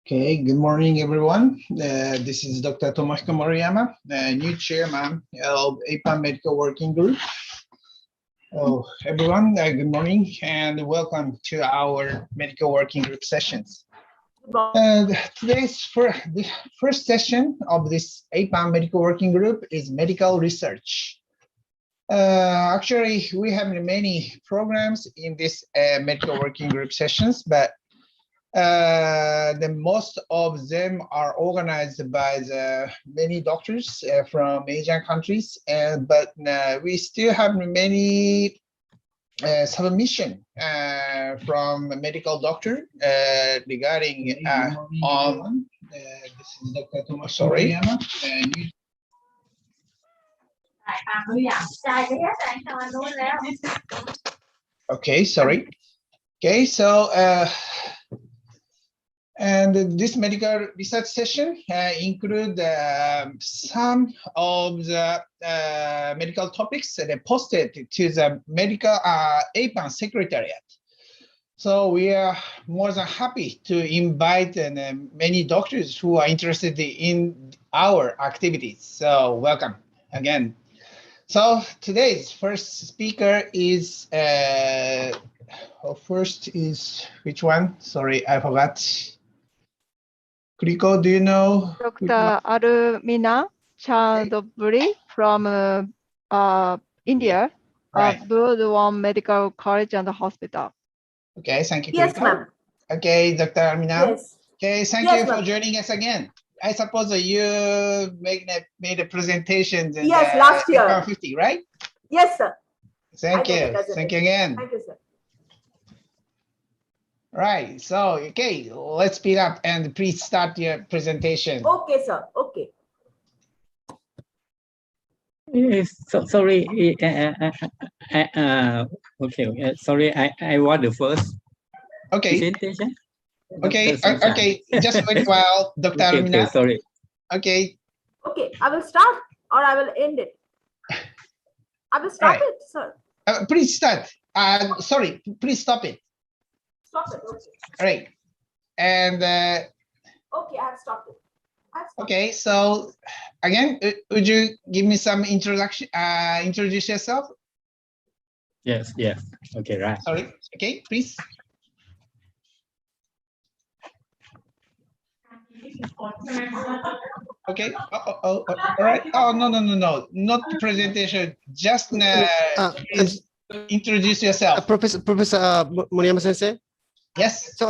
Okay, good morning, everyone. This is Dr. Tomohiko Moriyama, new chairman of APAN Medical Working Group. Oh, everyone, good morning and welcome to our medical working group sessions. Today's the first session of this APAN Medical Working Group is medical research. Actually, we have many programs in this medical working group sessions, but the most of them are organized by the many doctors from Asian countries, but we still have many submission from a medical doctor regarding this is Dr. Thomas. Sorry. Okay, sorry. Okay, so and this medical research session include some of the medical topics that are posted to the medical APAN secretariat. So we are more than happy to invite many doctors who are interested in our activities. So welcome again. So today's first speaker is, first is which one? Sorry, I forgot. Kriko, do you know? Dr. Arumina Chandoburi from India, Right. Burdwan Medical College and Hospital. Okay, thank you. Yes, Kriko. ma'am. Okay, Dr. Arumina. Yes. Okay, thank you for joining us again. I suppose that you made a presentation in yes, last year. APAN50, right? Yes, sir. Thank you. Thank you again. Thank you, sir. Right. So, okay, let's speed up and please start your presentation. Okay, sir. Okay. Sorry. Okay. Sorry. I want the first Okay. presentation. Okay. Okay. Just wait a while, Dr. Arumina. Okay. Sorry. Okay. Okay. I will start or I will end it. I will start it, sir. Please start. Sorry. Please stop it. Stop it. Okay. All right. And Okay, I have stopped it. okay, so again, would you give me some introduction? Introduce yourself. Yes. Okay, right. Sorry. Okay, please. Okay. All right. Oh, no. Not the presentation. Just please introduce yourself. Professor Moriyama Sensei. Yes. So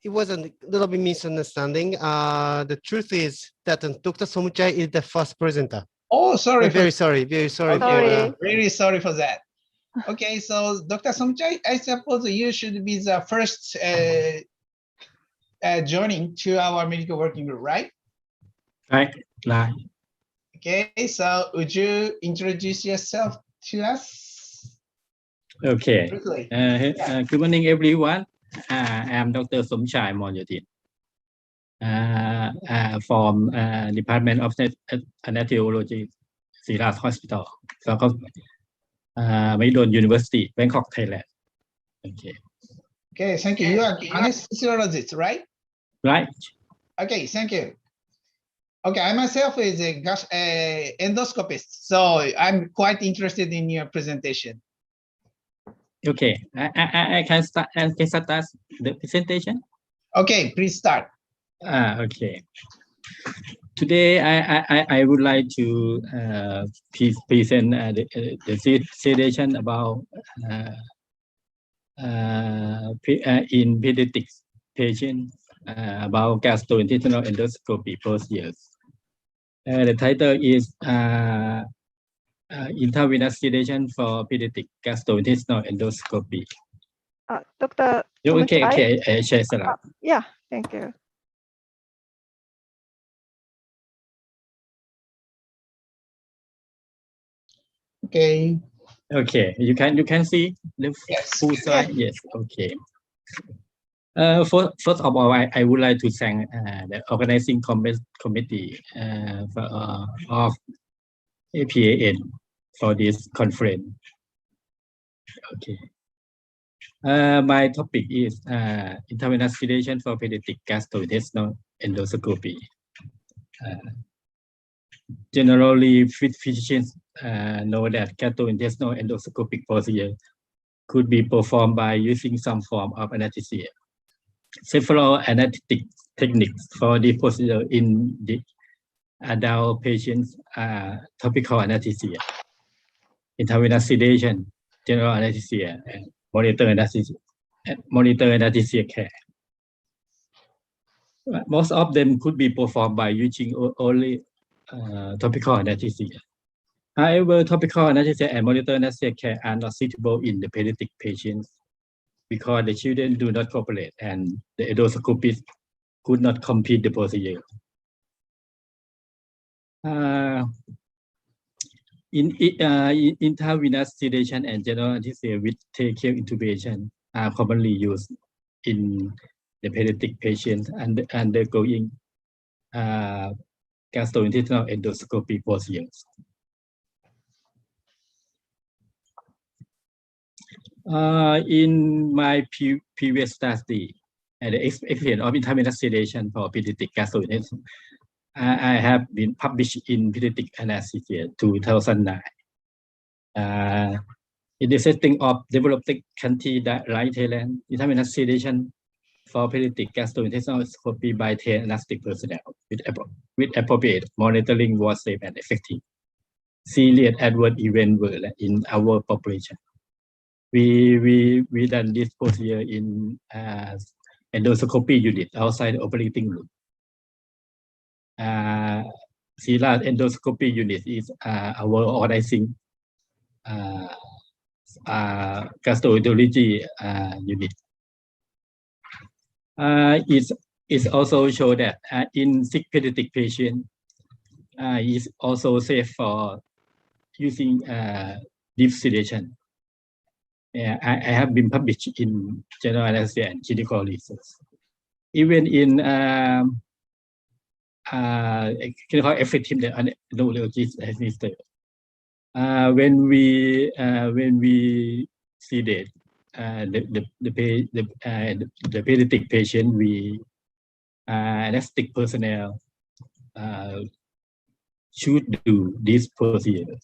it was a little bit misunderstanding. The truth is that Dr. Somuchai is the first presenter. Oh, sorry. Very sorry. Okay, really sorry for that. Okay, so Dr. Somuchai, I suppose you should be the first joining to our medical working group, right? Right. Okay, so would you introduce yourself to us? Okay. Quickly. Good morning, everyone. I am Dr. Somchai Monyotin from Department of Anesthesiology, Siras Hospital, Maidon University, Bangkok, Thailand. Okay. Okay, thank you. You are anesthesiologist, right? Right. Okay, thank you. Okay, I myself is a endoscopist, so I'm quite interested in your presentation. Okay, I can start. I can start the presentation. Okay, please start. Okay. Today, I would like to present the sedation about in pediatric patients about gastrointestinal endoscopy procedures. The title is Intravenous sedation for pediatric gastrointestinal endoscopy. Dr. Okay, share slide. Yeah, thank you. Okay. Okay, you can see the full slide. Yes. Okay. First of all, I would like to thank the organizing committee of APAN for this conference. Okay. My topic is intravenous sedation for pediatric gastrointestinal endoscopy. Generally, physicians know that gastrointestinal endoscopic procedure could be performed by using some form of anesthesia. Several anesthetic techniques for the procedure in the adult patients are topical anesthesia, intravenous sedation, general anesthesia, and monitor anesthesia care. Most of them could be performed by using only topical anesthesia. However, topical anesthesia and monitor anesthesia care are not suitable in the pediatric patients because the children do not cooperate and the endoscopist could not complete the procedure. In intravenous sedation and general anesthesia with tracheal intubation are commonly used in the pediatric patients undergoing gastrointestinal endoscopy procedures. In my previous study, the experience of intravenous sedation for pediatric gastrointestinal, I have been published in Pediatric Anesthesia 2009. In the setting of developing country like Thailand, intravenous sedation for pediatric gastrointestinal endoscopy by trained anesthetic personnel with appropriate monitoring was safe and effective. Serious adverse events were in our population. We done this procedure in endoscopy unit outside the operating room. CELA endoscopy unit is our organizing gastroenterology unit. It's also show that in sick pediatric patient is also safe for using deep sedation. I have been published in General Anesthesia and Clinical Research. Even in clinical effectiveness and neurologist administered. When we sedate the pediatric patient, we anesthetic personnel should do this procedure.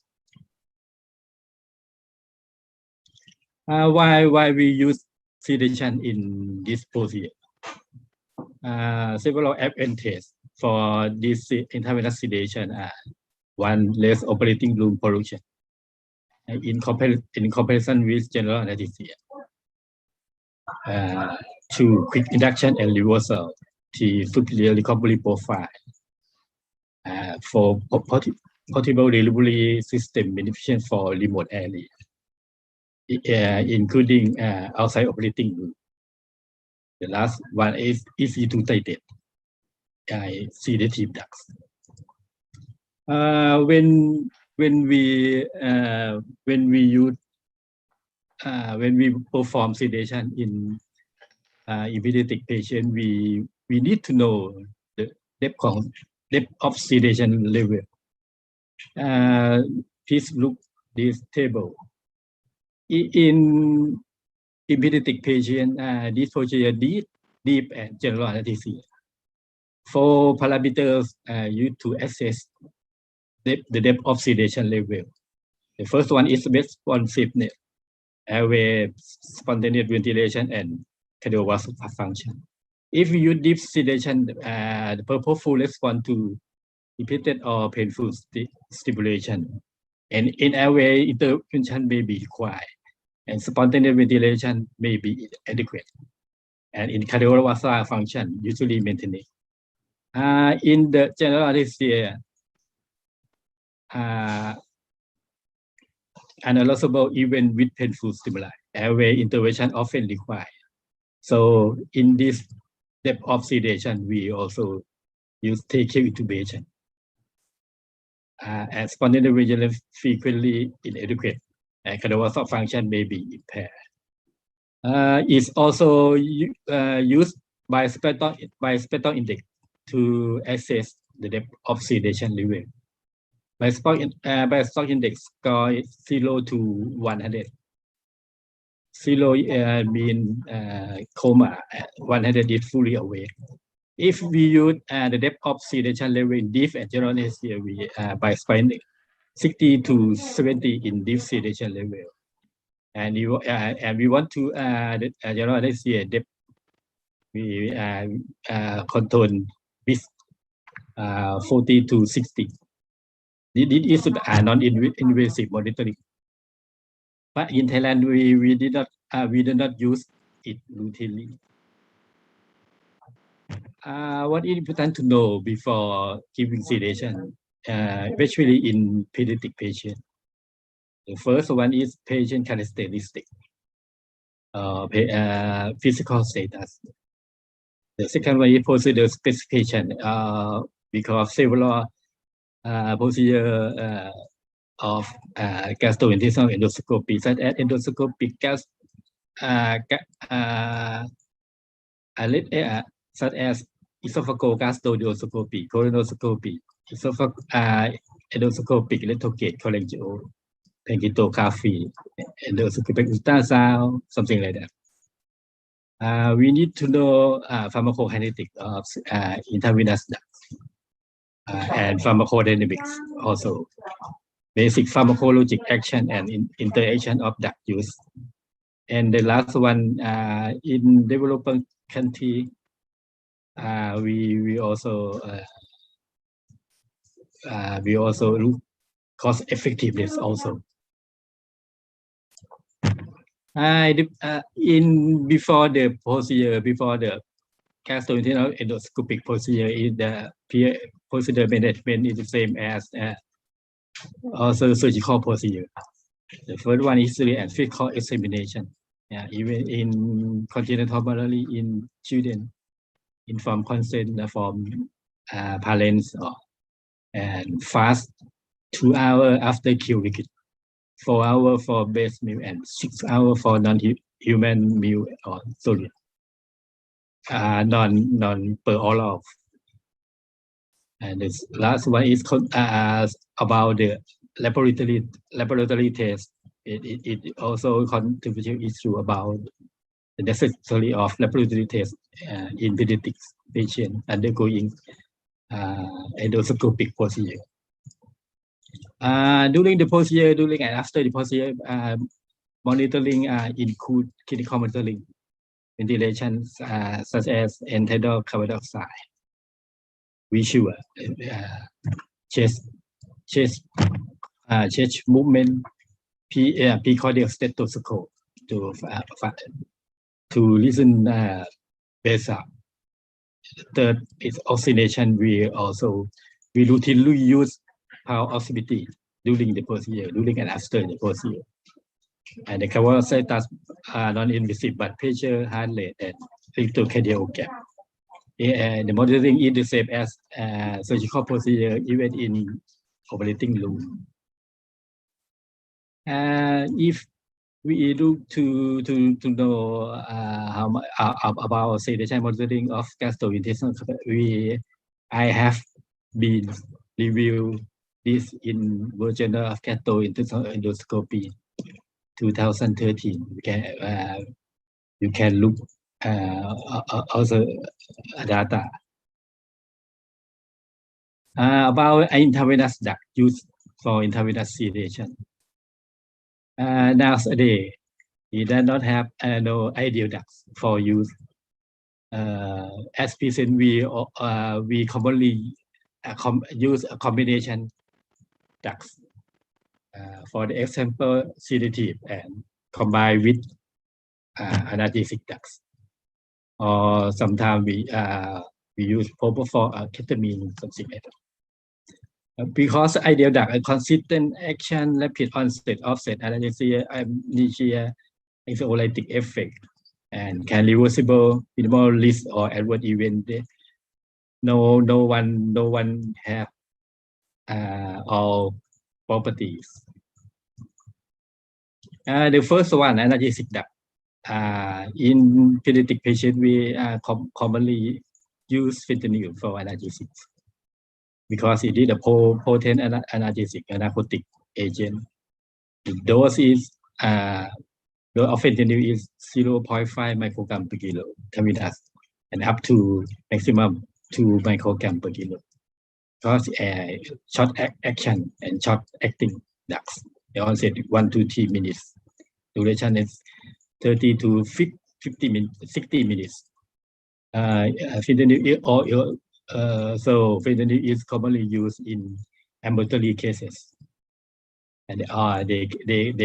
Why we use sedation in this procedure? Several advantages for this intravenous sedation are: one, less operating room pollution in comparison with general anesthesia. Two, quick induction and reversal to superior recovery profile. For portable delivery system beneficial for remote area, including outside operating room. The last one is easy to titrate. Sedative drugs. When we perform sedation in pediatric patient, we need to know the depth of sedation level. Please look this table. In pediatric patient, this procedure deep and general anesthesia. 4 parameters used to assess the depth of sedation level. The first one is responsiveness, airway, spontaneous ventilation, and cardiovascular function. If you deep sedation, the purposeful response to repeated or painful stimulation, and in airway intervention may be required, and spontaneous ventilation may be adequate, and in cardiovascular function usually maintained. In the general anesthesia, unalloable even with painful stimuli, airway intervention often required. So in this depth of sedation, we also use tracheal intubation. And spontaneous ventilation frequently inadequate, and cardiovascular function may be impaired. It's also used by spectral index to assess the depth of sedation level. By spectral index score is 0 to 100. 0 mean coma, 100 is fully awake. If we use the depth of sedation level in deep and general anesthesia, we by spine 60 to 70 in deep sedation level, and we want to the general anesthesia depth we control with 40 to 60. This is non-invasive monitoring. But in Thailand, we did not use it routinely. What is important to know before giving sedation, especially in pediatric patients? The first one is patient characteristic, physical status. The second one is procedure specification, because several procedure of gastrointestinal endoscopy, such as endoscopic such as esophageal gastroscopy, colonoscopy, endoscopic electrocautery, cholangioscopy, pancreatography, endoscopic ultrasound, something like that. We need to know pharmacokinetics of intravenous ducts and pharmacodynamics also. Basic pharmacologic action and interaction of duct use. And the last one, in developing country, we also look cost effectiveness also. Before the procedure, before the gastrointestinal endoscopic procedure, the procedure management is the same as also surgical procedure. The first one is history and physical examination. Even in congenital malaria in children, informed consent from parents, and fast 2 hours after Q-liquid, 4 hours for base meal, and 6 hours for non-human meal or solid, non per oral. And this last one is about the laboratory test. It also contributes issue about the necessity of laboratory test in pediatric patients undergoing endoscopic procedure. During the procedure, during and after the procedure, monitoring include clinical monitoring, ventilation such as end-tidal carbon dioxide, visual, chest movement, precordial stethoscope to listen bass up. Third is oxygenation. We routinely use power oximetry during the procedure, during and after the procedure. And the carbon dioxide tests are non-invasive blood pressure, heart rate, and electrocardiogram. The monitoring is the same as surgical procedure, even in operating room. If we look to know how much about sedation monitoring of gastrointestinal, I have been reviewed this in Journal of Gastrointestinal Endoscopy 2013. You can look also data about intravenous duct used for intravenous sedation. Nowadays, we do not have no ideal ducts for use. As present, we commonly use a combination ducts. For the example, sedative and combined with analgesic ducts. Or sometimes we use propofol or ketamine, something like that. Because ideal duct, a consistent action, rapid onset, offset, analgesia, amnesia, anxiolytic effect, and can reversible minimal risk or adverse event. No one have all properties. The first one, analgesic duct. In pediatric patients, we commonly use fentanyl for analgesics because it is a potent analgesic, narcotic agent. The dose is dose of fentanyl is 0.5 microgram per kilo intravenous and up to maximum 2 microgram per kilo. Because short action and short acting drugs, they all said 1 to 3 minutes. Duration is 30 to 50 minutes, 60 minutes. Fentanyl so fentanyl is commonly used in ambulatory cases, and they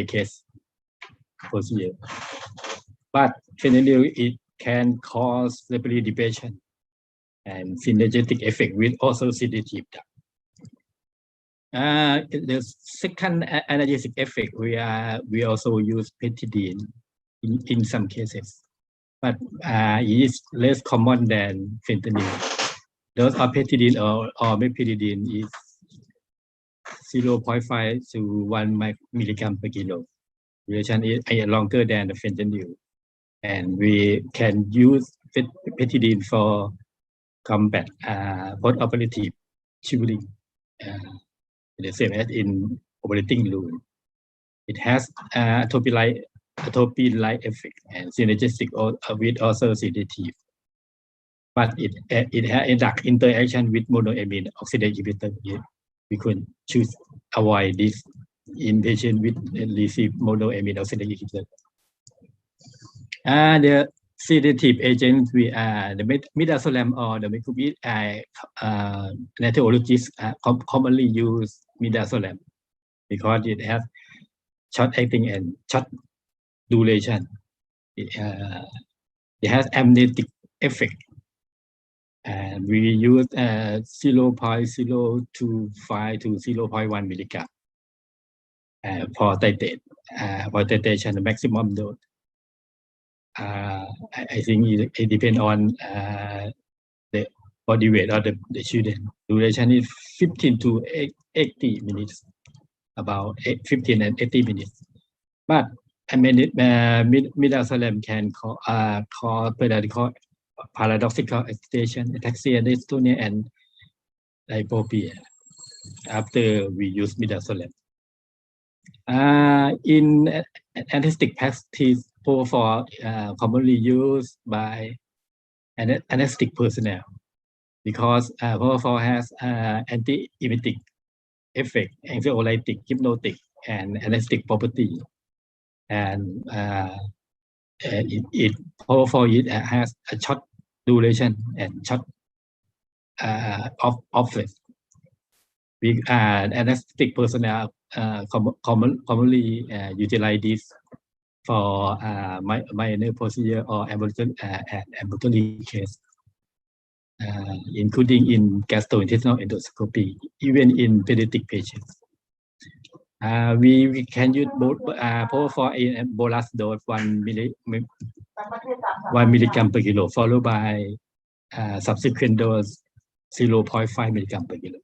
case procedure. But fentanyl it can cause respiratory depression and synergetic effect with also sedative. The second analgesic effect, we also use pethidine in some cases, but it is less common than fentanyl. Dose of pethidine or methylpredidine is 0.5 to 1 milligram per kilo. Duration is longer than the fentanyl, and we can use pethidine for combat post-operative shivering, the same as in operating room. It has atopy-like effect and synergistic with also sedative. But it has a direct interaction with monoamine oxidase inhibitor. We could choose avoid this in patient with receive monoamine oxidase inhibitor. The sedative agents, the midazolam or the microbit, nephrologists commonly use midazolam because it has short acting and short duration. It has amnestic effect, and we use 0.025 to 0.1 milligram for titrate. For titration, the maximum dose. I think it depends on the body weight of the children. Duration is 15 to 80 minutes, about 15 and 80 minutes. But midazolam can cause paradoxical excitation, ataxia, dystonia, and hypopia after we use midazolam. In anesthetic practice, for commonly used by anesthetic personnel because propofol has anti-emetic effect, anxiolytic, hypnotic, and anesthetic property, and propofol has a short duration and short office. Anesthetic personnel commonly utilize this for minor procedure or ambulatory case, including in gastrointestinal endoscopy, even in pediatric patients. We can use both propofol in bolus dose 1 milligram per kilo, followed by subsequent dose 0.5 milligram per kilo.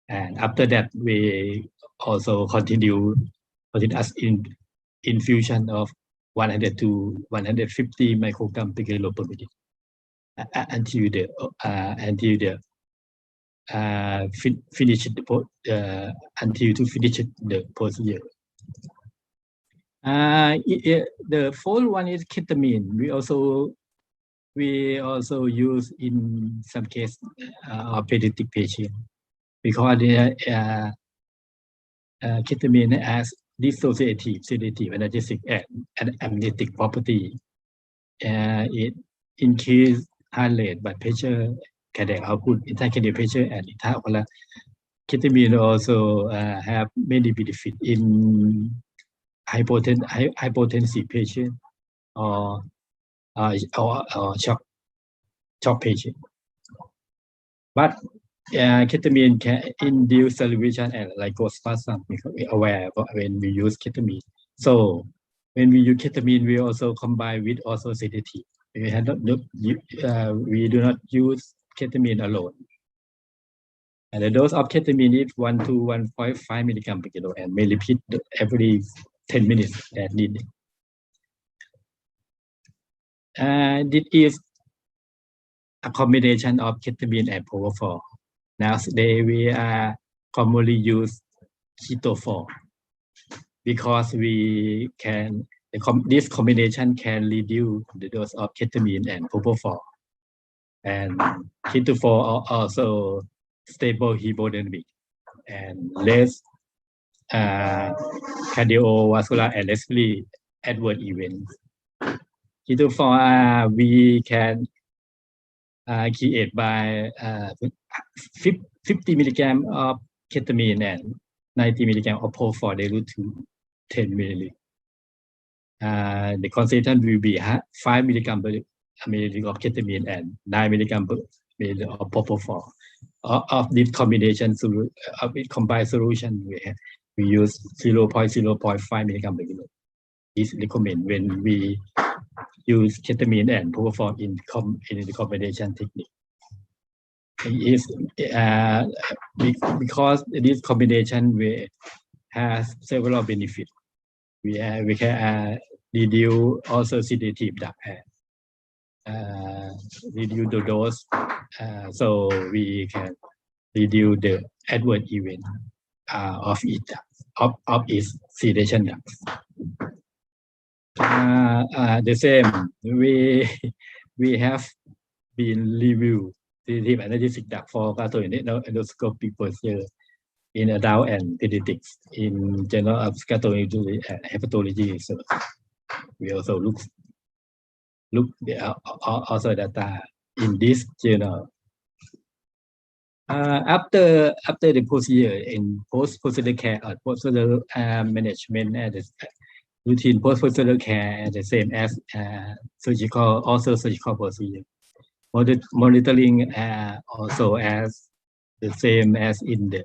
And after that, we also continue in infusion of 100 to 150 microgram per kilo per minute until finish the procedure. The fourth one is ketamine. We also use in some case of pediatric patient because ketamine has dissociative, sedative, analgesic, and amnestic property. It increases heart rate, blood pressure, cardiac output, intracranial pressure, and intraocular. Ketamine also have many benefits in hypotensive patient or shock patient. But ketamine can induce salivation and lycospasm because we're aware when we use ketamine. So when we use ketamine, we also combine with also sedative. We do not use ketamine alone. And the dose of ketamine is 1 to 1.5 milligram per kilo and may repeat every 10 minutes as needed. This is a combination of ketamine and propofol. Nowadays, we commonly use ketofol because the This combination can reduce the dose of ketamine and propofol. And heretofore are also stable hemodynamic and less cardiovascular and respiratory adverse events. Heretofore, we can create by 50 milligram of ketamine and 90 milligram of propofol dilute to 10 milliliters. The concentration will be 5 milligram per milliliter of ketamine and 9 milligram per milliliter of propofol. Of this combination of combined solution, we use 0.05 milligram per milliliter. This recommend when we use ketamine and propofol in the combination technique. Because this combination has several benefits. We can reduce also sedative drug and reduce the dose, so we can reduce the adverse event of its sedation drugs. The same, we have been reviewed sedative analgesic drug for gastrointestinal endoscopy procedure in adult and pediatrics in Journal of Gastroenterology and Hepatology Research. We also look also data in this journal. After the procedure in post-procedure care or post-procedure management, routine post-procedure care the same as surgical procedure. Monitoring also as the same as in the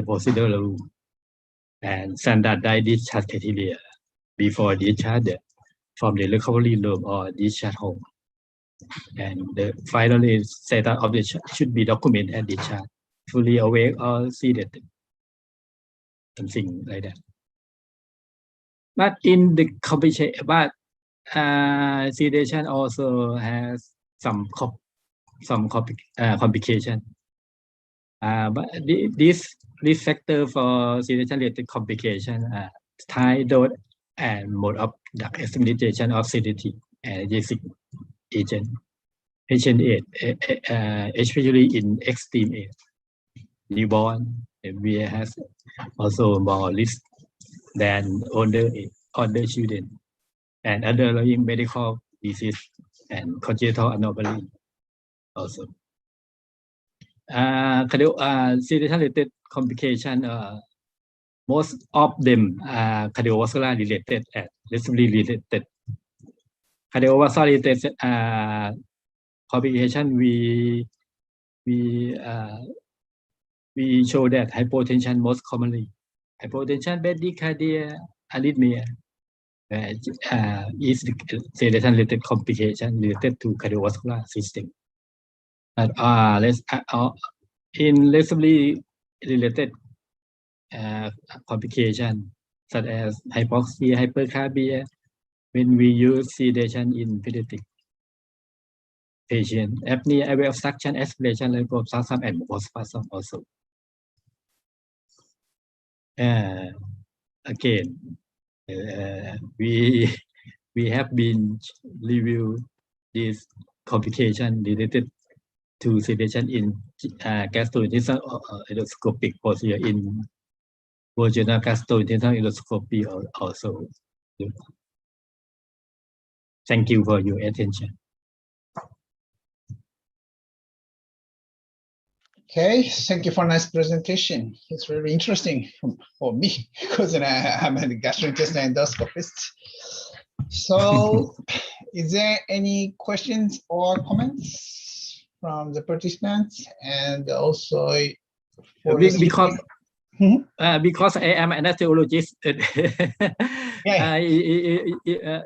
procedural room, and standardized discharge criteria before discharge from the recovery room or discharge home. And the final status of the should be documented at discharge, fully awake or sedated, something like that. But in the sedation also has some complication. But this factor for sedation-related complication, time, dose, and mode of drug administration of sedative analgesic agent, patient age, especially in extreme age, newborn, we have also more risk than older children, and underlying medical disease and congenital anomaly also. Sedation-related complication, most of them are cardiovascular related and respiratory related. Cardiovascular related complication, we show that hypotension most commonly. Hypotension, bradycardia, arrhythmia is the sedation-related complication related to cardiovascular system. And in respiratory related complication such as hypoxia, hypercarbia, when we use sedation in pediatric patient, apnea, airway obstruction, aspiration, hypospasm, and post-spasm also. Again, we have been review this complication related to sedation in gastrointestinal endoscopic procedure in vaginal gastrointestinal endoscopy also. Thank you for your attention. Okay, thank you for a nice presentation. It's really interesting for me because I'm a gastrointestinal endoscopist. So, is there any questions or comments from the participants? And also, because I am an anesthesiologist,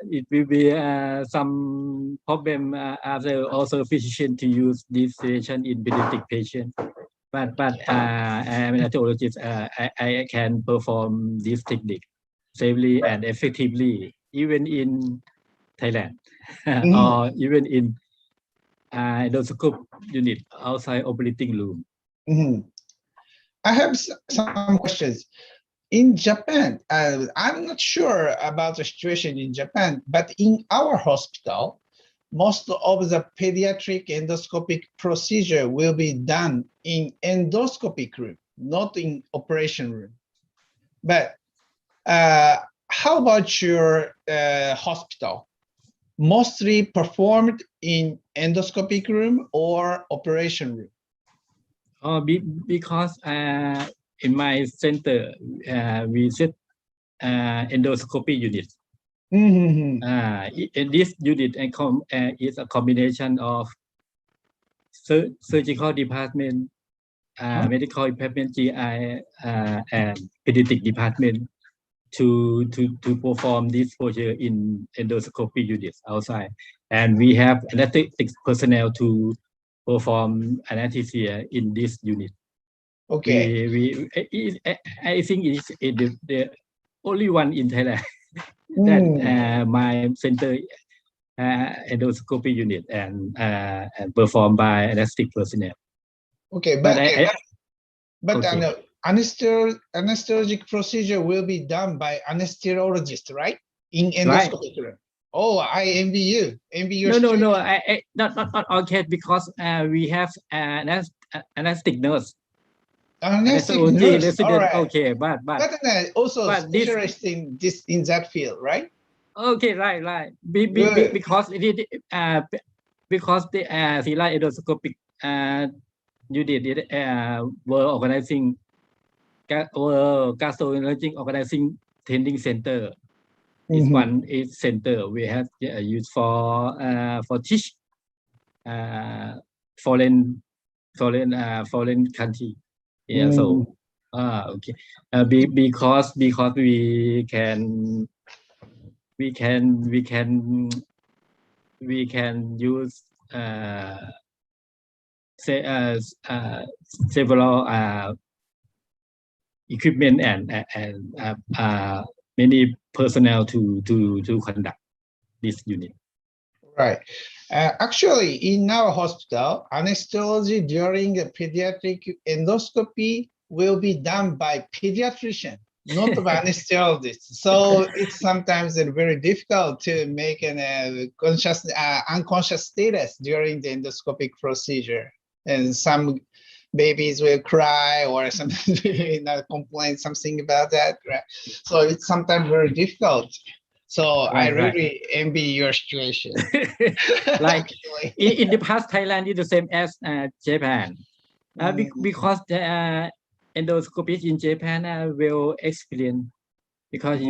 it will be some problem after also physician to use this sedation in pediatric patient. But I am an anesthesiologist. I can perform this technique safely and effectively, even in Thailand or even in endoscope unit outside operating room. I have some questions. In Japan, I'm not sure about the situation in Japan, but in our hospital, most of the pediatric endoscopic procedure will be done in endoscopic room, not in operation room. But how about your hospital? Mostly performed in endoscopic room or operation room? Because in my center, we set endoscopy unit. This unit is a combination of surgical department, medical department, GI, and pediatric department to perform this procedure in endoscopy units outside. And we have anesthetic personnel to perform anesthesia in this unit. Okay. I think it's the only one in Thailand that my center endoscopy unit and performed by anesthetic personnel. Okay, but anesthesiologic procedure will be done by anesthesiologist, right? In endoscopic room. Oh, I envy you. Envy your No. Not all case, because we have anesthetic nurse. Anesthetic nurse. Resident, all right. Okay, but also specialist in that field, right? Okay, right. Because it is because the Sila endoscopic unit were organizing gastrointestinal organizing training center. This one is center we have used for teach foreign country. Yeah, so okay. Because we can use several equipment and many personnel to conduct this unit. Right. Actually, in our hospital, anesthesiology during the pediatric endoscopy will be done by pediatrician, not by anesthesiologist. So it's sometimes very difficult to make an unconscious status during the endoscopic procedure. And some babies will cry or sometimes complain something about that. Right? So it's sometimes very difficult. So I really envy your situation. Like in the past, Thailand is the same as Japan, because the endoscopists in Japan will explain, because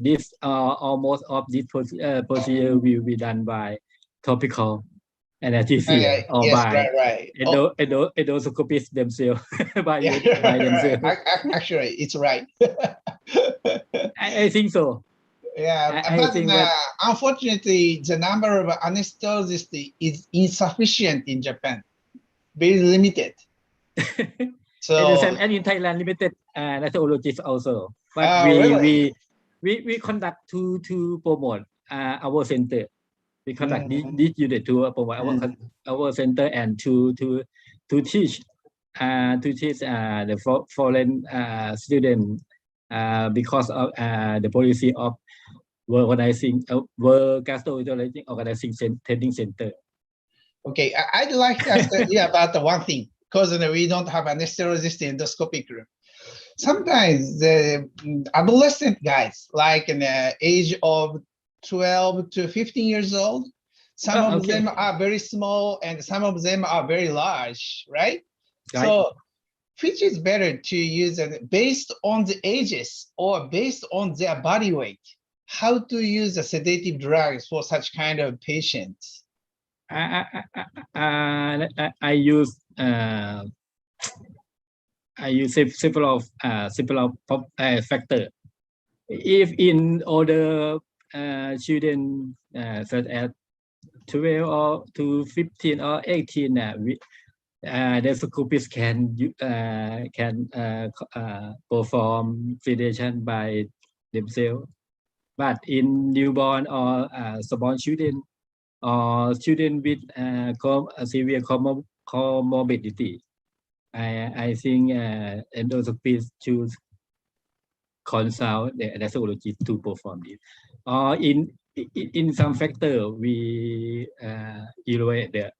this almost of this procedure will be done by topical anesthesia or by endoscopists themselves by themselves. Actually, it's right. I think so. Yeah, but unfortunately, the number of anesthesiologists is insufficient in Japan, very limited. So and in Thailand, limited anesthesiologists also. But really? we conduct to promote our center. We conduct this unit to promote our center and to teach the foreign students because of the policy of World Gastrointestinal Organizing Training Center. Okay, I'd like to ask you about the one thing, because we don't have anesthesiologist in the endoscopic room. Sometimes the adolescent guys, like in the age of 12 to 15 years old, some of them are very small and some of them are very large, right? So which is better to use based on the ages or based on their body weight? How to use the sedative drugs for such kind of patients? I use several factors. If in older children such as 12 or to 15 or 18, the endoscopists can perform sedation by themselves. But in newborn or small children or children with severe comorbidity, I think endoscopists consult the anesthesiologist to perform this. Or in some factor, we evaluate the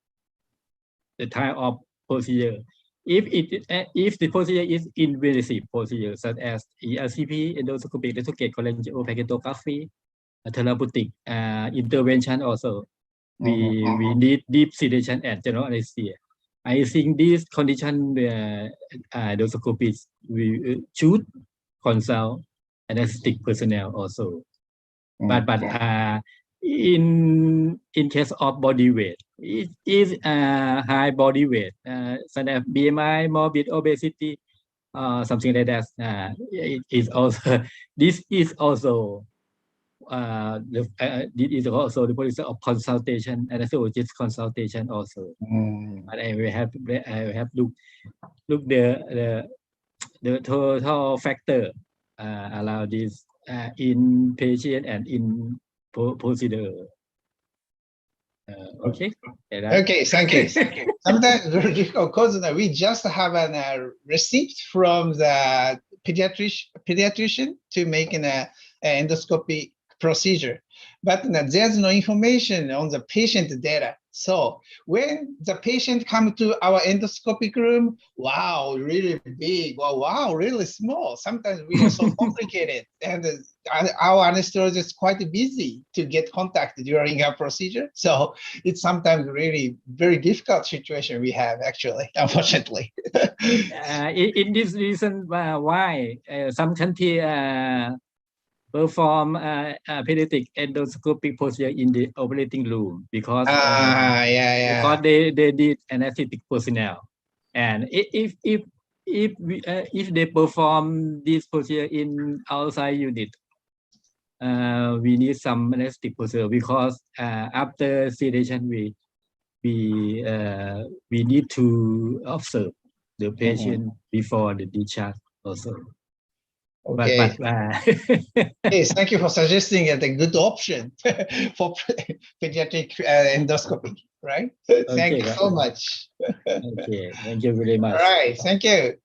type of procedure. If the procedure is invasive procedure such as ERCP, endoscopy, retrograde cholangiopachytography, therapeutic intervention also, we need deep sedation and general anesthesia. I think this condition endoscopists we should consult anesthetic personnel also. But in case of body weight, it is high body weight, such as BMI, morbid obesity, something like that. It is also this is also the policy of consultation, anesthesiologist consultation also. But I will have look the total factor allow this in patient and in procedure. Okay. Okay, thank you. Sometimes very difficult because we just have a receipt from the pediatrician to make an endoscopy procedure, but there's no information on the patient data. So when the patient comes to our endoscopic room, wow, really big, wow, really small. Sometimes we are so complicated, and our anesthesiologist is quite busy to get contact during our procedure. So it's sometimes really very difficult situation we have actually, unfortunately. In this reason why some country perform pediatric endoscopic procedure in the operating room because because they need anesthetic personnel, and if they perform this procedure in outside unit, we need some anesthetic personnel because after sedation we need to observe the patient before the discharge also. Okay. But yes, thank you for suggesting a good option for pediatric endoscopy, right? Thank you so much. Okay, thank you very much. All right, thank you.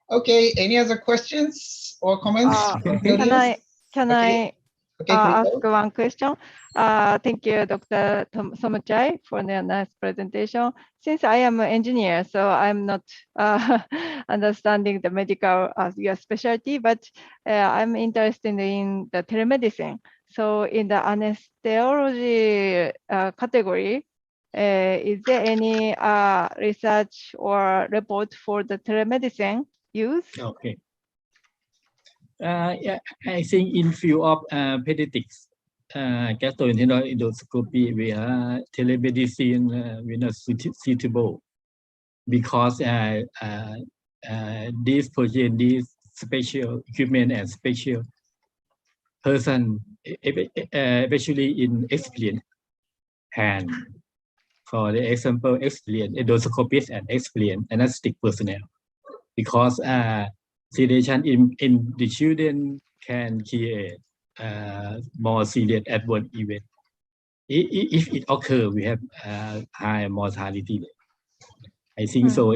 Okay, any other questions or comments? Can I ask one question? Thank you, Dr. Somuchai, for the nice presentation. Since I am an engineer, so I'm not understanding the medical as your specialty, but I'm interested in the telemedicine. So in the anesthesiology category, is there any research or report for the telemedicine use? Okay. Yeah, I think in field of pediatrics, gastrointestinal endoscopy, where telemedicine we not suitable because this project, this special equipment and special person, especially in experienced hand. For the example, experienced endoscopists and experienced anesthetic personnel, because sedation in the children can create more serious adverse event. If it occurs, we have high mortality. I think so.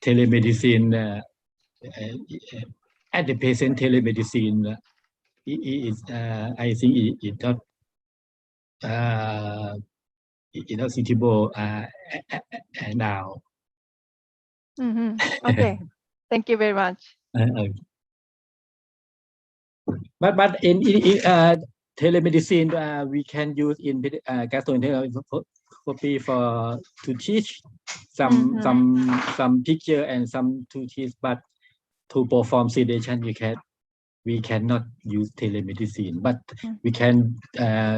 Telemedicine, at the patient telemedicine, is I think it's not suitable now. Okay, thank you very much. But in telemedicine, we can use in gastrointestinal endoscopy for to teach some picture and some to teach, but to perform sedation we cannot use telemedicine, but we can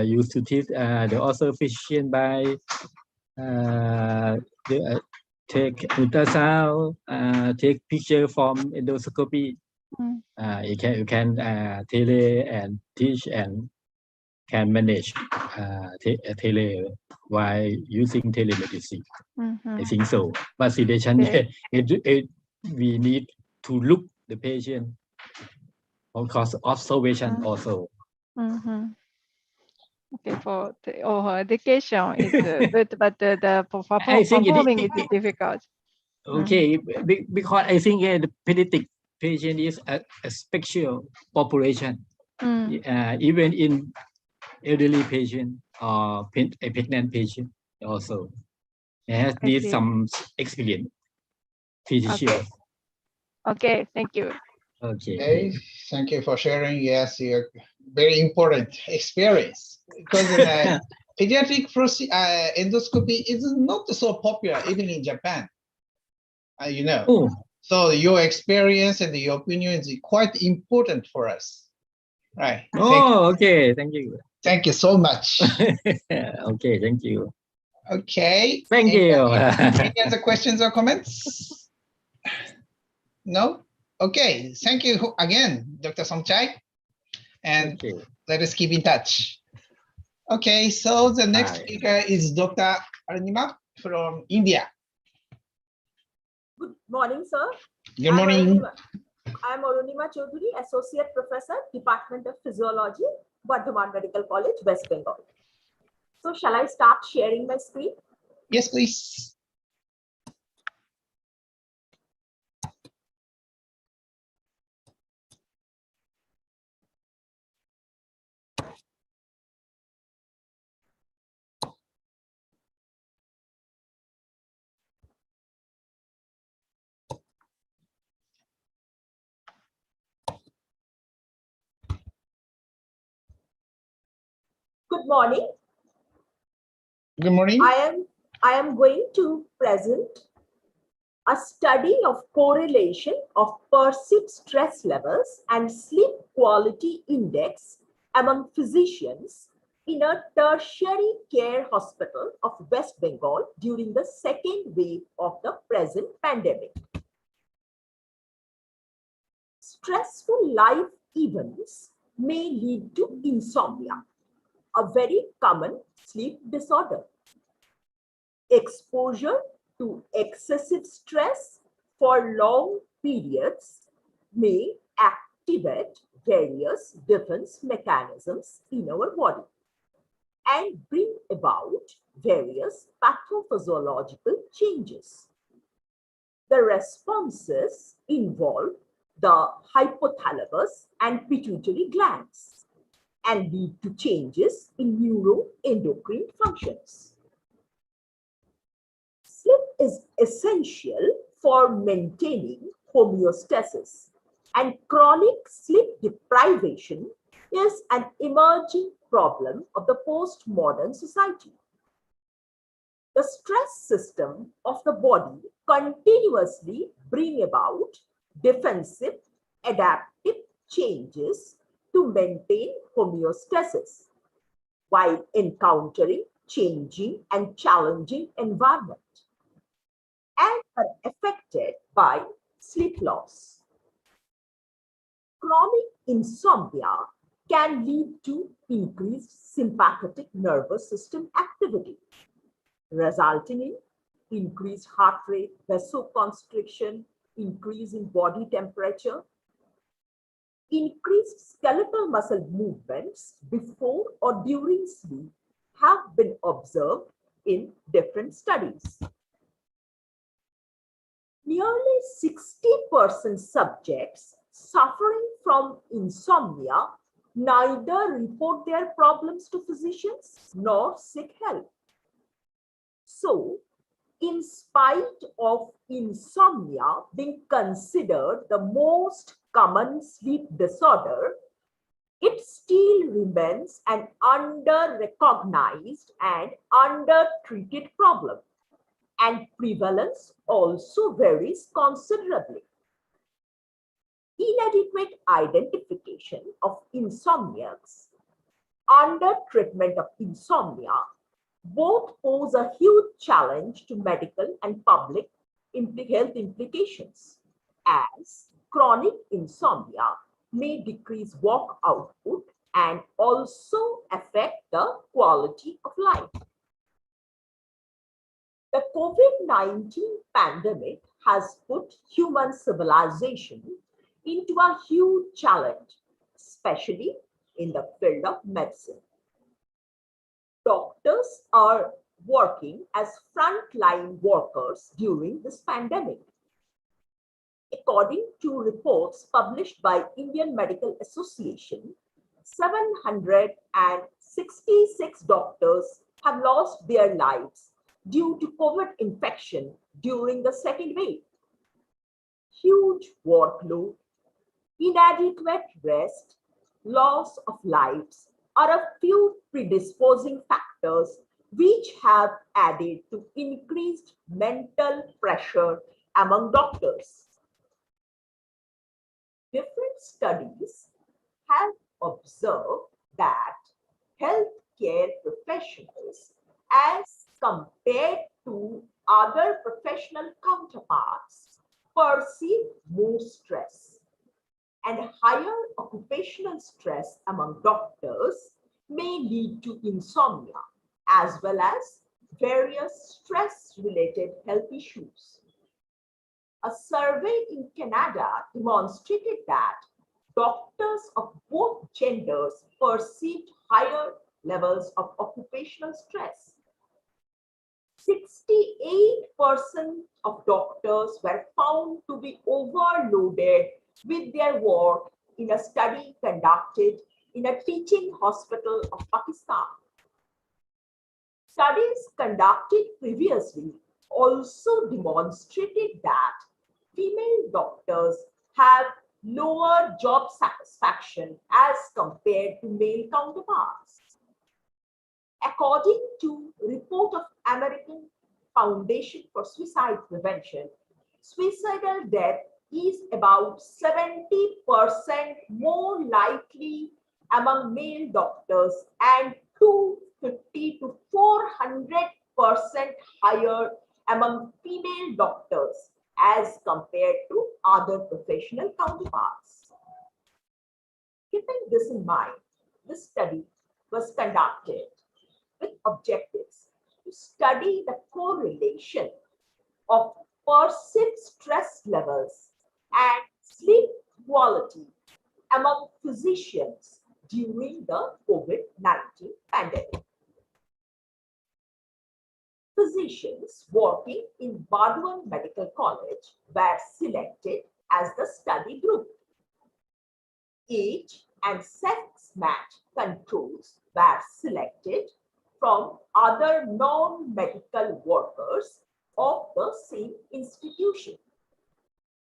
use to teach the also physician by take ultrasound, take picture from endoscopy. You can tele and teach and can manage tele while using telemedicine. I think so. But sedation, we need to look the patient. Of course, observation also. Okay, for education is good, but the performing is difficult. Okay, because I think the patient is a special population, even in elderly patient or a pregnant patient also. Has need some experience. Physician. Okay, thank you. Okay, thank you for sharing. Yes, you're very important experience because pediatric endoscopy is not so popular even in Japan. You know, so your experience and your opinion is quite important for us, right? Okay, thank you. Thank you so much. Okay, thank you. Okay. Thank you. Any other questions or comments? No? Okay. Thank you again, Dr. Somchai. And let us keep in touch. Okay, so the next speaker is Dr. Arunima from India. Good morning, sir. Good morning. I am Arunima Chaudhary, Associate Professor, Department of Physiology, Bardhaman Medical College, West Bengal. So shall I start sharing my screen? Yes, please. Good morning. Good morning. I am going to present a study of correlation of perceived stress levels and sleep quality index among physicians in a tertiary care hospital of West Bengal during the second wave of the present pandemic. Stressful life events may lead to insomnia, a very common sleep disorder. Exposure to excessive stress for long periods may activate various defense mechanisms in our body and bring about various pathophysiological changes. The responses involve the hypothalamus and pituitary glands and lead to changes in neuroendocrine functions. Sleep is essential for maintaining homeostasis, and chronic sleep deprivation is an emerging problem of the postmodern society. The stress system of the body continuously bring about defensive adaptive changes to maintain homeostasis while encountering changing and challenging environment and are affected by sleep loss. Chronic insomnia can lead to increased sympathetic nervous system activity, resulting in increased heart rate, vasoconstriction, increase in body temperature. Increased skeletal muscle movements before or during sleep have been observed in different studies. Nearly 60% subjects suffering from insomnia neither report their problems to physicians nor seek help. So, in spite of insomnia being considered the most common sleep disorder, it still remains an under-recognized and under-treated problem, and prevalence also varies considerably. Inadequate identification of insomniacs, under-treatment of insomnia, both pose a huge challenge to medical and public health implications, as chronic insomnia may decrease work output and also affect the quality of life. The COVID-19 pandemic has put human civilization into a huge challenge, especially in the field of medicine. Doctors are working as frontline workers during this pandemic. According to reports published by Indian Medical Association, 766 doctors have lost their lives due to COVID infection during the second wave. Huge workload, inadequate rest, loss of lives are a few predisposing factors which have added to increased mental pressure among doctors. Different studies have observed that healthcare professionals, as compared to other professional counterparts, perceive more stress, and higher occupational stress among doctors may lead to insomnia as well as various stress-related health issues. A survey in Canada demonstrated that doctors of both genders perceived higher levels of occupational stress. 68% of doctors were found to be overloaded with their work in a study conducted in a teaching hospital of Pakistan. Studies conducted previously also demonstrated that female doctors have lower job satisfaction as compared to male counterparts. According to a report of American Foundation for Suicide Prevention, suicidal death is about 70% more likely among male doctors and 250 to 400% higher among female doctors as compared to other professional counterparts. Keeping this in mind, this study was conducted with objectives to study the correlation of perceived stress levels and sleep quality among physicians during the COVID-19 pandemic. Physicians working in Bardhaman Medical College were selected as the study group. Age and sex match controls were selected from other non-medical workers of the same institution.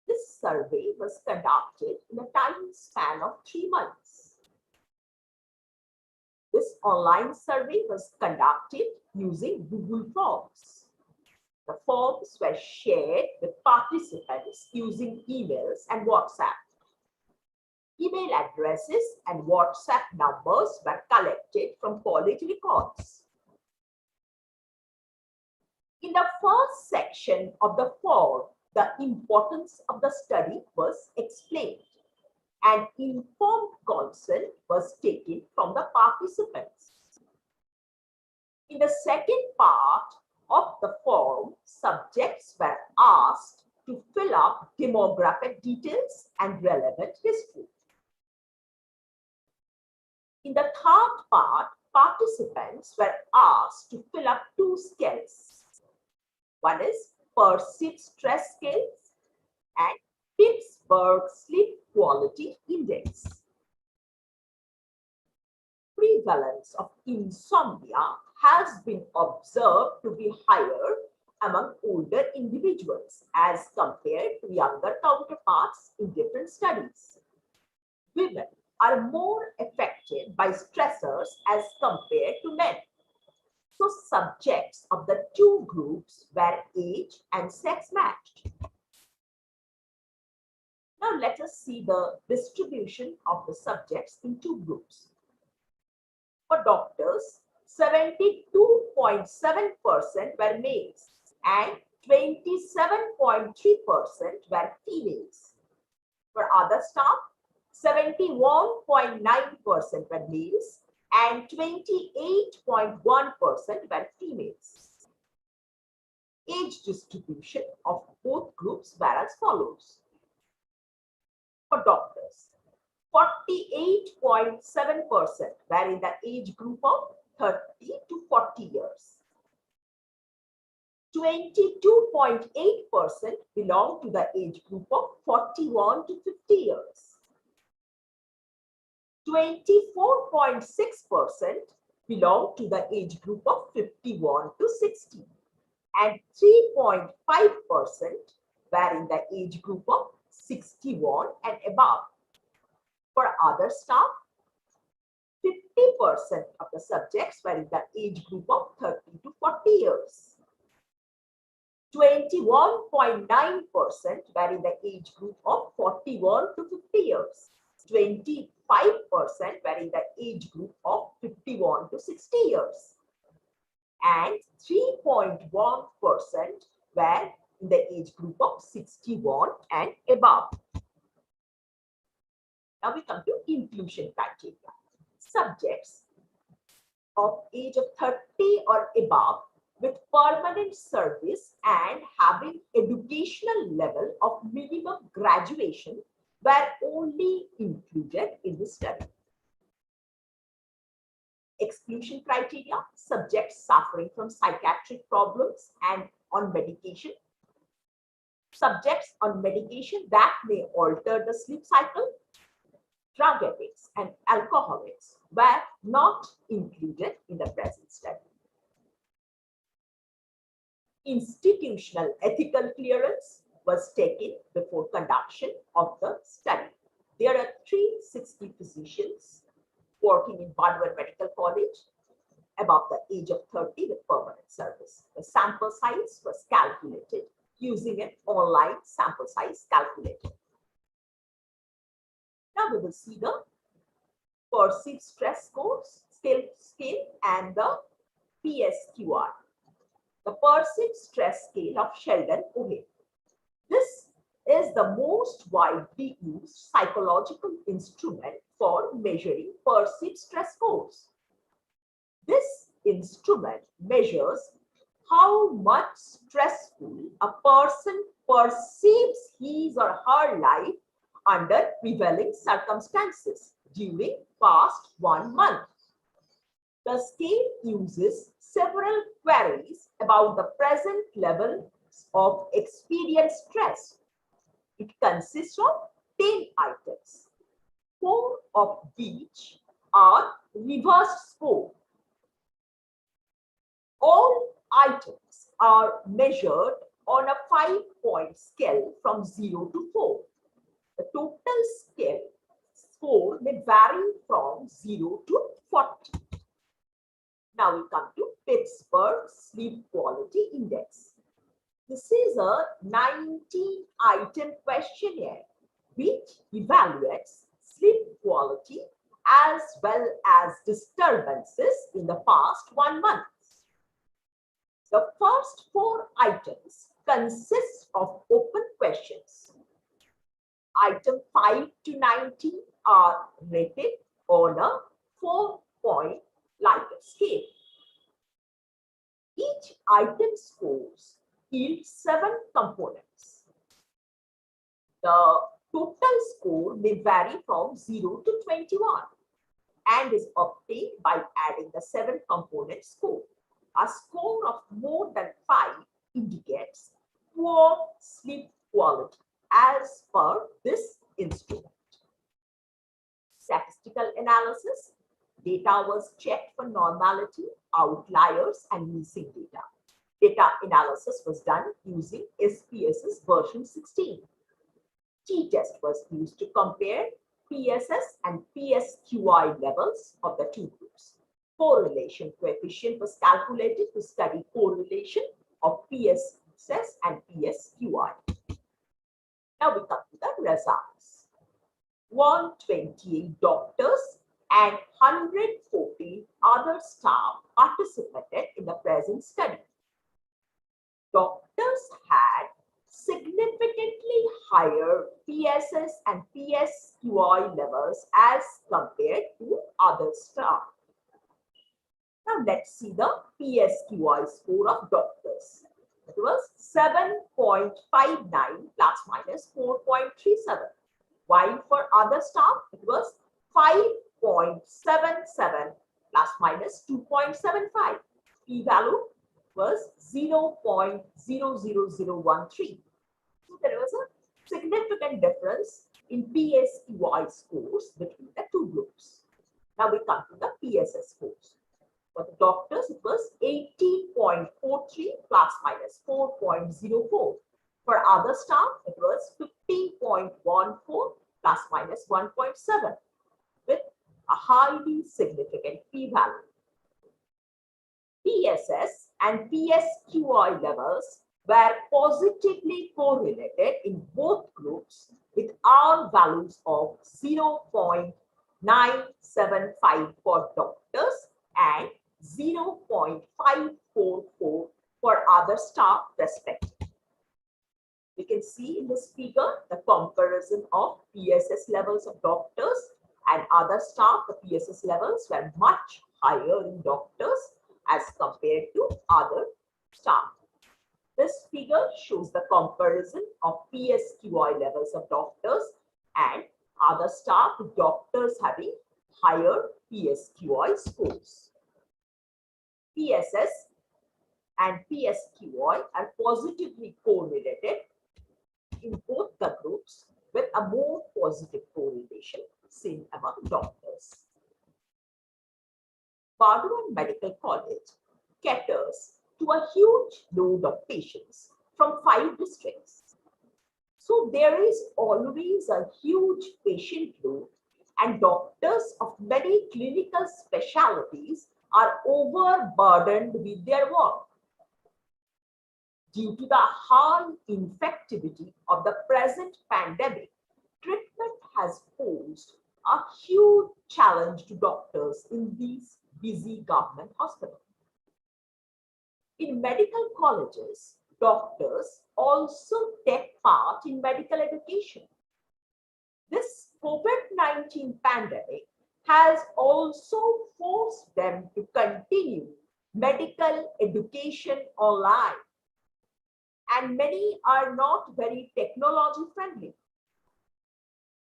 This survey was conducted in a time span of 3 months. This online survey was conducted using Google Forms. The forms were shared with participants using emails and WhatsApp. Email addresses and WhatsApp numbers were collected from college records. In the first section of the form, the importance of the study was explained. An informed consent was taken from the participants. In the second part of the form, subjects were asked to fill up demographic details and relevant history. In the third part, participants were asked to fill up 2 scales. One is perceived stress scales and Pittsburgh Sleep Quality Index. Prevalence of insomnia has been observed to be higher among older individuals as compared to younger counterparts in different studies. Women are more affected by stressors as compared to men. So subjects of the 2 groups were age and sex matched. Now let us see the distribution of the subjects in 2 groups. For doctors, 72.7% were males and 27.3% were females. For other staff, 71.9% were males and 28.1% were females. Age distribution of both groups were as follows. For doctors, 48.7% were in the age group of 30 to 40 years. 22.8% belong to the age group of 41 to 50 years. 24.6% belong to the age group of 51 to 60. And 3.5% were in the age group of 61 and above. For other staff, 50% of the subjects were in the age group of 30 to 40 years. 21.9% were in the age group of 41 to 50 years. 25% were in the age group of 51 to 60 years. And 3.1% were in the age group of 61 and above. Now we come to inclusion criteria. Subjects of age of 30 or above with permanent service and having educational level of minimum graduation were only included in the study. Exclusion criteria: subjects suffering from psychiatric problems and on medication. Subjects on medication that may alter the sleep cycle. Drug addicts and alcoholics were not included in the present study. Institutional ethical clearance was taken before conduction of the study. There are 360 physicians working in Bangalore Medical College above the age of 30 with permanent service. The sample size was calculated using an online sample size calculator. Now we will see the perceived stress scale and the PSQR. The perceived stress scale of Sheldon-Ohay. This is the most widely used psychological instrument for measuring perceived stress scores. This instrument measures how much stressful a person perceives his or her life under prevailing circumstances during past 1 month. The scale uses several queries about the present level of experienced stress. It consists of 10 items, 4 of which are reversed score. All items are measured on a 5-point scale from 0 to 4. The total scale score may vary from 0 to 40. Now we come to Pittsburgh Sleep Quality Index. This is a 19-item questionnaire which evaluates sleep quality as well as disturbances in the past 1 month. The first 4 items consist of open questions. Item 5 to 19 are rated on a 4-point Likert scale. Each item scores yield 7 components. The total score may vary from 0 to 21 and is obtained by adding the 7-component score. A score of more than 5 indicates poor sleep quality as per this instrument. Statistical analysis. Data was checked for normality, outliers, and missing data. Data analysis was done using SPSS version 16. T-test was used to compare PSS and PSQI levels of the 2 groups. Correlation coefficient was calculated to study correlation of PSS and PSQI. Now we come to the results. 128 doctors and 140 other staff participated in the present study. Doctors had significantly higher PSS and PSQI levels as compared to other staff. Now let's see the PSQI score of doctors. It was 7.59 plus minus 4.37. While for other staff, it was 5.77 plus minus 2.75. P-value was 0.00013. So there was a significant difference in PSQI scores between the two groups. Now we come to the PSS scores. For the doctors, it was 18.43 plus minus 4.04. For other staff, it was 15.14 plus minus 1.7 with a highly significant p-value. PSS and PSQI levels were positively correlated in both groups with R values of 0.975 for doctors and 0.544 for other staff respectively. We can see in this figure the comparison of PSS levels of doctors and other staff. The PSS levels were much higher in doctors as compared to other staff. This figure shows the comparison of PSQI levels of doctors and other staff, with doctors having higher PSQI scores. PSS and PSQI are positively correlated in both the groups with a more positive correlation seen among doctors. Bardhaman Medical College caters to a huge load of patients from 5 districts. So there is always a huge patient load, and doctors of many clinical specialties are overburdened with their work. Due to the high infectivity of the present pandemic, treatment has posed a huge challenge to doctors in these busy government hospitals. In medical colleges, doctors also take part in medical education. This COVID-19 pandemic has also forced them to continue medical education online, and many are not very technology friendly.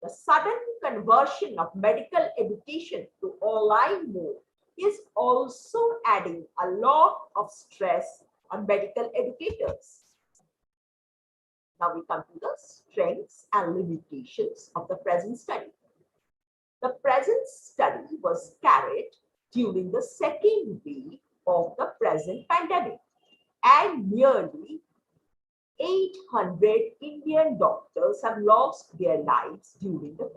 The sudden conversion of medical education to online mode is also adding a lot of stress on medical educators. Now we come to the strengths and limitations of the present study. The present study was carried during the second week of the present pandemic, and nearly 800 Indian doctors have lost their lives during the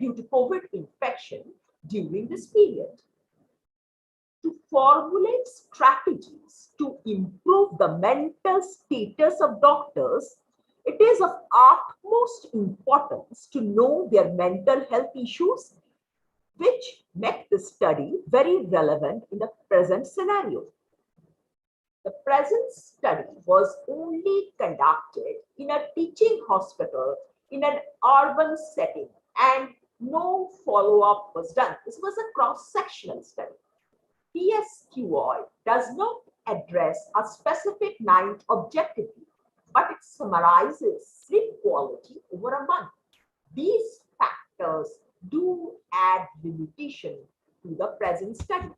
due to COVID infection during this period. To formulate strategies to improve the mental status of doctors, it is of utmost importance to know their mental health issues, which make the study very relevant in the present scenario. The present study was only conducted in a teaching hospital in an urban setting, and no follow-up was done. This was a cross-sectional study. PSQI does not address a specific night objectively, but it summarizes sleep quality over a month. These factors do add limitation to the present study.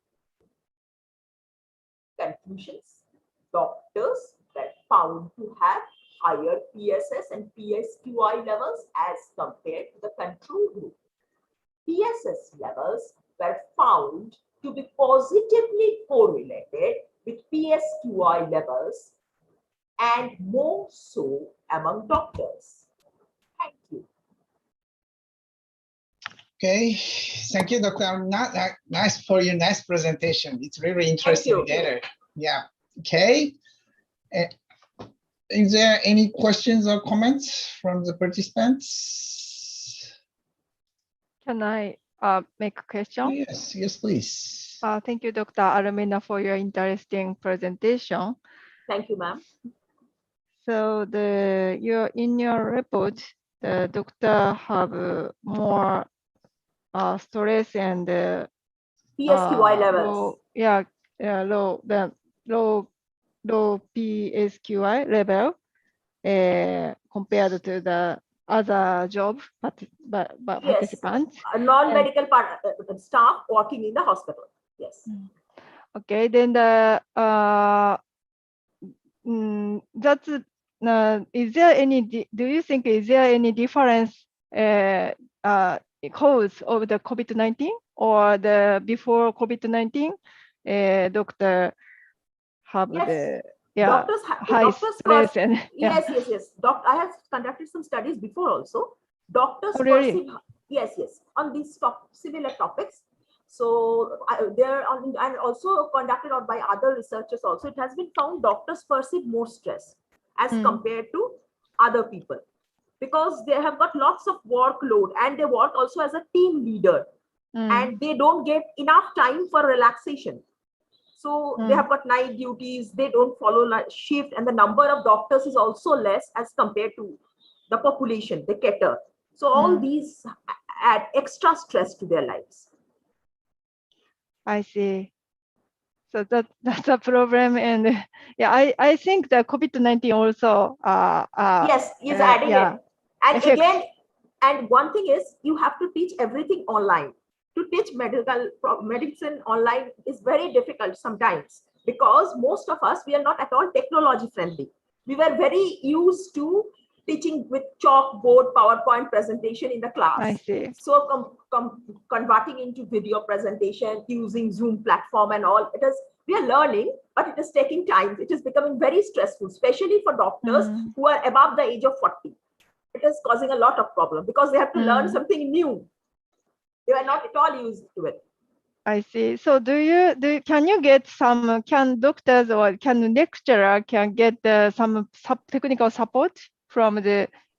Conclusions. Doctors were found to have higher PSS and PSQI levels as compared to the control group. PSS levels were found to be positively correlated with PSQI levels, and more so among doctors. Thank you. Okay, thank you, Dr. Nice for your nice presentation. It's really interesting data. Yeah. Okay. Is there any questions or comments from the participants? Can I make a question? Yes, yes, please. Thank you, Dr. Almina, for your interesting presentation. Thank you, ma'am. So in your report, the doctor have more stress and PSQI levels. Low PSQI level compared to the other job participants. A non-medical staff working in the hospital. Yes. Okay, then the that's is there any? Do you think is there any difference cause of the COVID-19 or the before COVID-19? Doctor have the high stress and yes. I have conducted some studies before also. Doctors really? perceive on these similar topics. So there and also conducted out by other researchers also. It has been found doctors perceive more stress as compared to other people because they have got lots of workload and they work also as a team leader and they don't get enough time for relaxation. So they have got night duties, they don't follow shift, and the number of doctors is also less as compared to the population they cater. So all these add extra stress to their lives. I see. So that's a problem, and I think the COVID-19 also yes, is adding it. And effect. Again, and one thing is you have to teach everything online. To teach medicine online is very difficult sometimes because most of us, we are not at all technology friendly. We were very used to teaching with chalkboard, PowerPoint presentation in the class. I see. So converting into video presentation using Zoom platform and all, we are learning, but it is taking time. It is becoming very stressful, especially for doctors who are above the age of 40. It is causing a lot of problem because they have to learn something new. They are not at all used to it. I see. So can you get some, can doctors or can lecturer can get some technical support from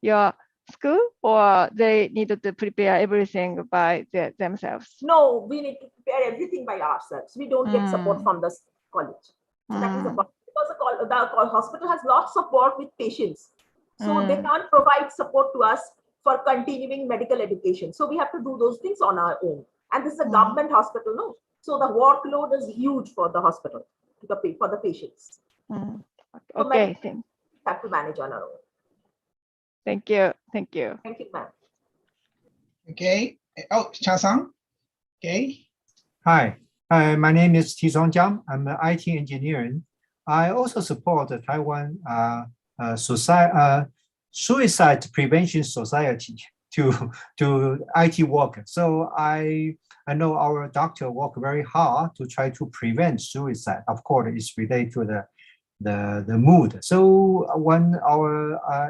your school, or they need to prepare everything by themselves? No, we need to prepare everything by ourselves. We don't get support from the college. So that is a problem because the hospital has lots of work with patients. So they can't provide support to us for continuing medical education. So we have to do those things on our own. And this is a government hospital, no? So the workload is huge for the hospital, for the patients. Okay. So we have to manage on our own. Thank you. Thank you. Thank you, ma'am. Okay. Oh, Cha-san. Okay. Hi, my name is Tizong Jiang. I'm an IT engineer. I also support the Taiwan Suicide Prevention Society to IT work. So I know our doctor work very hard to try to prevent suicide. Of course, it's related to the mood. So when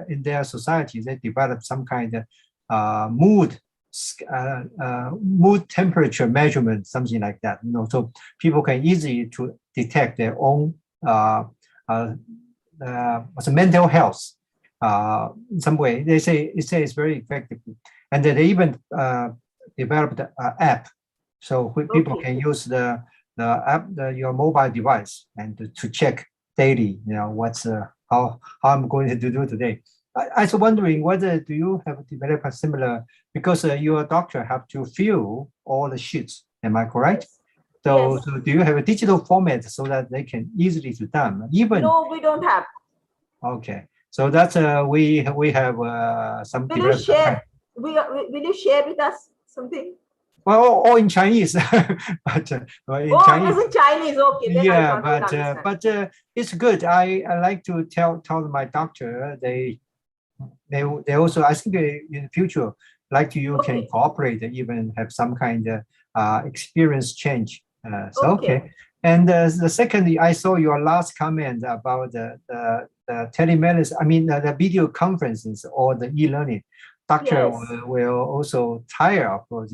in their society, they develop some kind of mood temperature measurement, something like that. So people can easily to detect their own mental health. In some way, they say it's very effective, and they even developed an app, so people can use the app, your mobile device, and to check daily, what's how I'm going to do today. I was wondering whether do you have developed a similar, because your doctor have to fill all the sheets. Am I correct? So do you have a digital format so that they can easily do done? No, we don't have. Okay. So that's we have some. Will you share? Will you share with us something? Well, all in Chinese, but in Chinese. It is in Chinese. Okay. Then yeah, but it's good. I like to tell my doctor they also, I think in the future, like you can cooperate, even have some kind of experience change. Okay. And the second, I saw your last comment about the telemedicine, I mean, the video conferences or the e-learning. Doctor will also tire or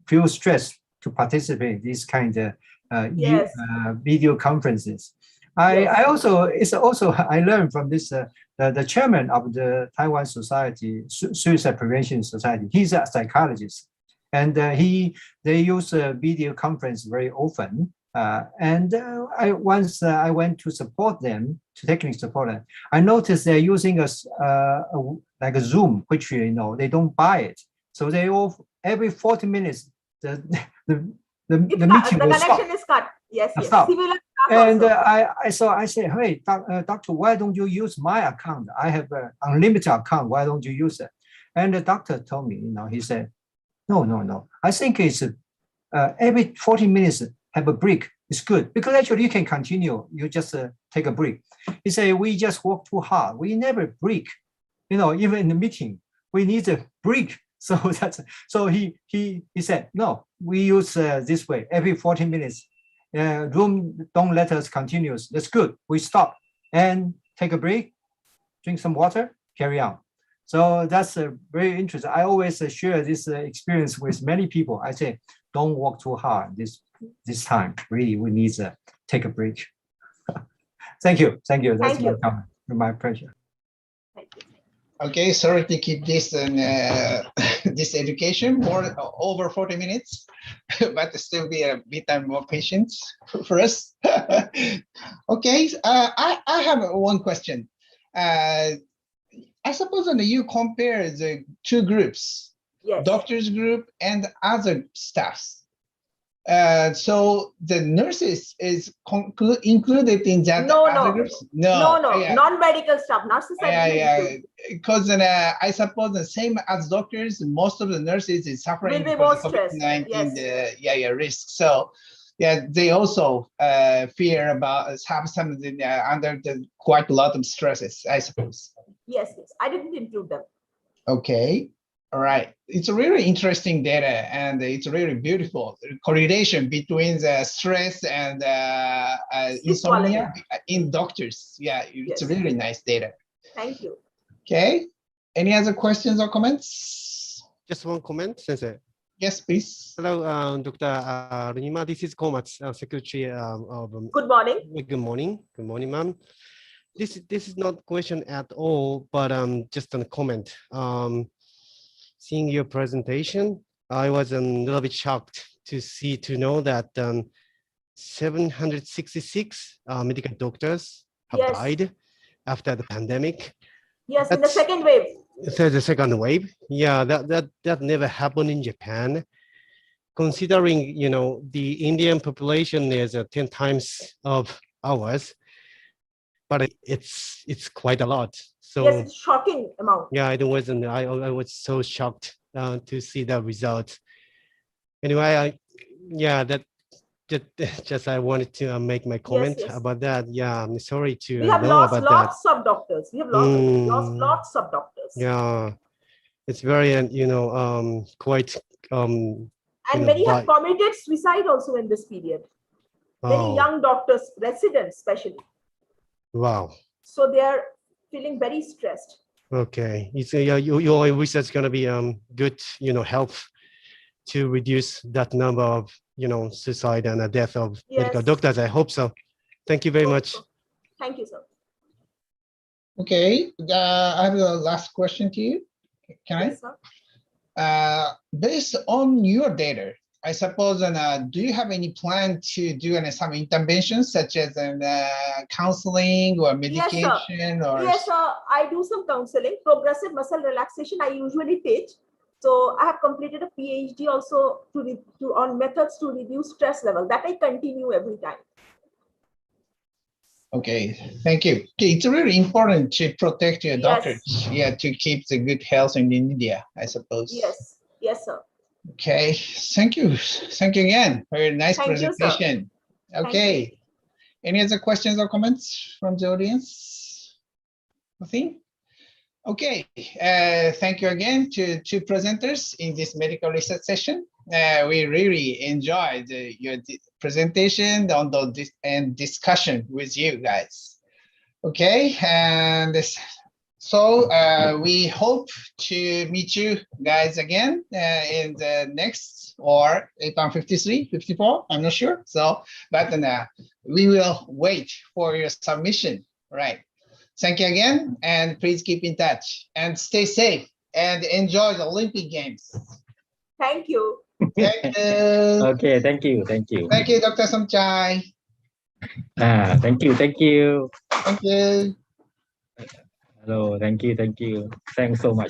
feel stressed to participate in these kind of video conferences. I learned from this, the chairman of the Taiwan Society, Suicide Prevention Society, he's a psychologist. And they use a video conference very often. Once I went to support them, to technically support them, I noticed they're using like a Zoom, which they don't buy it. So they all every 40 minutes the meeting will stop. The connection is cut. Yes. And I said, hey, doctor, why don't you use my account? I have an unlimited account. Why don't you use it? And the doctor told me, he said, no. I think it's every 40 minutes have a break, it's good because actually you can continue. You just take a break. He said, we just work too hard. We never break. Even in the meeting, we need a break. So he said, no, we use this way every 40 minutes. Room don't let us continue. That's good. We stop and take a break, drink some water, carry on. So that's very interesting. I always share this experience with many people. I say, don't work too hard this time. Really, we need to take a break. Thank you. That's my comment. My pleasure. Okay, sorry to keep this this education more over 40 minutes, but still be a bit more patience for us. Okay, I have one question. I suppose when you compare the two groups, Yes. doctors group and other staffs. So the nurses is included in that other groups? No, non-medical staff, nurses because I suppose the same as doctors, most of the nurses is suffering because of COVID-19 risk. So yeah, they also fear about have some under quite a lot of stresses, I suppose. Yes, I didn't include them. Okay. All right. It's a really interesting data, and it's really beautiful correlation between the stress and insomnia in doctors. Yeah, it's really nice data. Thank you. Okay. Any other questions or comments? Just one comment, Sensei. Yes, please. Hello, Dr. Runima. This is Komatsu, Secretary of. Good morning. Good morning. Good morning, ma'am. This is not a question at all, but just a comment. Seeing your presentation, I was a little bit shocked to know that 766 medical doctors have died after the pandemic. Yes, in the second wave. The second wave. Yeah, that never happened in Japan. Considering the Indian population is 10 times of ours, but it's quite a lot. So yes, it's shocking amount. Yeah, I was so shocked to see the results. Anyway, just I wanted to make my comment about that. Yeah, I'm sorry to we have know lost about lots of doctors. We have lost lots of doctors. Yeah, it's very quite and many have committed suicide also in this period. Many young doctors, residents especially. Wow. So they are feeling very stressed. Okay, your research is going to be good, help to reduce that number of suicide and the death of medical doctors. I hope so. Thank you very much. Thank you, sir. Okay, I have a last question to you. Can yes, sir. Based on your data, I suppose, do you have any plan to do some interventions such as counseling or medication? Yes, sir. I do some counseling, progressive muscle relaxation. I usually teach. So I have completed a PhD also on methods to reduce stress level. That I continue every time. Okay, thank you. Okay, it's really important to protect your doctors. Yeah, to keep the good health in India, I suppose. Yes, sir. Okay, thank you. Thank you again for your nice presentation. Okay, any other questions or comments from the audience? Nothing? Okay, thank you again to two presenters in this medical research session. We really enjoyed your presentation and discussion with you guys. Okay, and so we hope to meet you guys again in the next or APAN53, 54, I'm not sure. So, but we will wait for your submission, right? Thank you again, and please keep in touch and stay safe and enjoy the Olympic Games. Thank you. Thank you. Okay, thank you. Thank you, Dr. Somchai. Thank you. Thank you. Hello, thank you. Thanks so much.